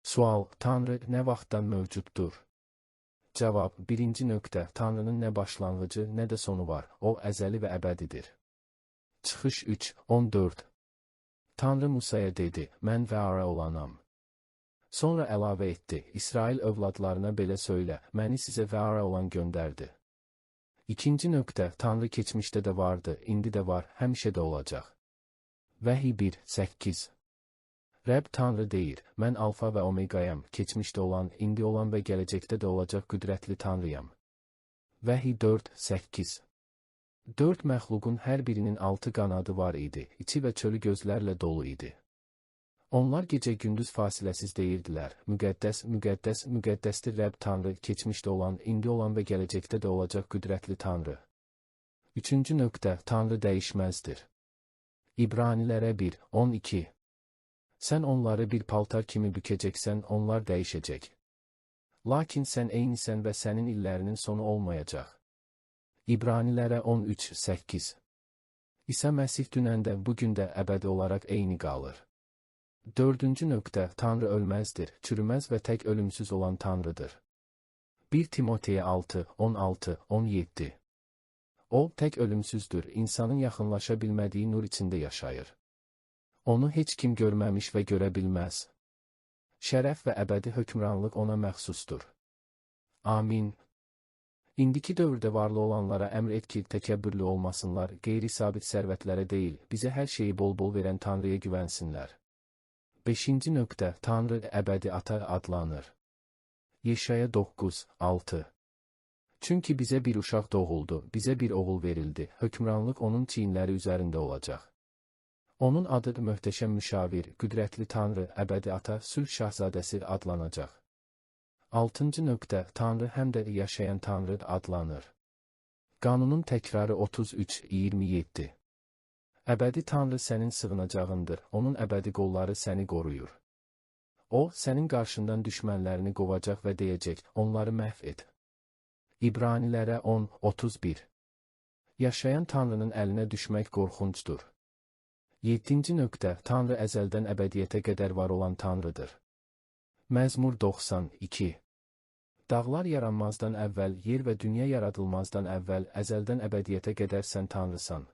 Sual: Tanrı nə vaxtdan mövcuddur? Cavab: Birinci nöqtə: Tanrının nə başlanğıcı, nə də sonu var. O əzəli və əbədidir. Çıxış 3:14. Tanrı Musaya dedi: Mən və ara olanam. Sonra əlavə etdi: İsrail övladlarına belə söylə: Məni sizə və ara olan göndərdi. İkinci nöqtə: Tanrı keçmişdə də vardı, indi də var, həmişə də olacaq. Vəhiy 1:8. Rəbb Tanrı deyir: Mən alfa və omegayam, keçmişdə olan, indi olan və gələcəkdə də olacaq qüdrətli Tanrıyam. Vəhiy 4:8. Dörd məxluqun hər birinin 6 qanadı var idi, içi və çölü gözlərlə dolu idi. Onlar gecə-gündüz fasiləsiz deyirdilər: Müqəddəs, müqəddəs, müqəddəsdir Rəbb Tanrı, keçmişdə olan, indi olan və gələcəkdə də olacaq qüdrətli Tanrı. Üçüncü nöqtə: Tanrı dəyişməzdir. İbranilərə 1:12. Sən onları bir paltar kimi bükəcəksən, onlar dəyişəcək. Lakin sən eynisən və sənin illərinin sonu olmayacaq. İbranilərə 13:8. İsa Məsih dünən də, bugün də əbədi olaraq eyni qalır. Dördüncü nöqtə: Tanrı ölməzdir, çürüməz və tək ölümsüz olan Tanrıdır. 1 Timoteyə 6:16-17. O, tək ölümsüzdür, insanın yaxınlaşa bilmədiyi nur içində yaşayır. Onu heç kim görməmiş və görə bilməz. Şərəf və əbədi hökmranlıq ona məxsusdur. Amin. İndiki dövrdə varlı olanlara əmr et ki, təkəbbürlü olmasınlar, qeyri-sabit sərvətlərə deyil, bizə hər şeyi bol-bol verən Tanrıya güvənsinlər. Beşinci nöqtə: Tanrı əbədi ata adlanır. Yeşaya 9:6. Çünki bizə bir uşaq doğuldu, bizə bir oğul verildi, hökmranlıq onun çiyinləri üzərində olacaq. Onun adı möhtəşəm müşavir, qüdrətli Tanrı, əbədi ata, sülh şahzadəsi adlanacaq. Altıncı nöqtə: Tanrı həm də yaşayan Tanrı adlanır. Qanunun təkrarı 33:27. Əbədi Tanrı sənin sığınacağındır, onun əbədi qolları səni qoruyur. O, sənin qarşından düşmənlərini qovacaq və deyəcək: onları məhv et. İbranilərə 10:31. Yaşayan Tanrının əlinə düşmək qorxuncdur. Yeddinci nöqtə: Tanrı əzəldən əbədiyyətə qədər var olan Tanrıdır. Məzmur 92. Dağlar yaranmazdan əvvəl, yer və dünya yaradılmazdan əvvəl, əzəldən əbədiyyətə qədər sən Tanrısan.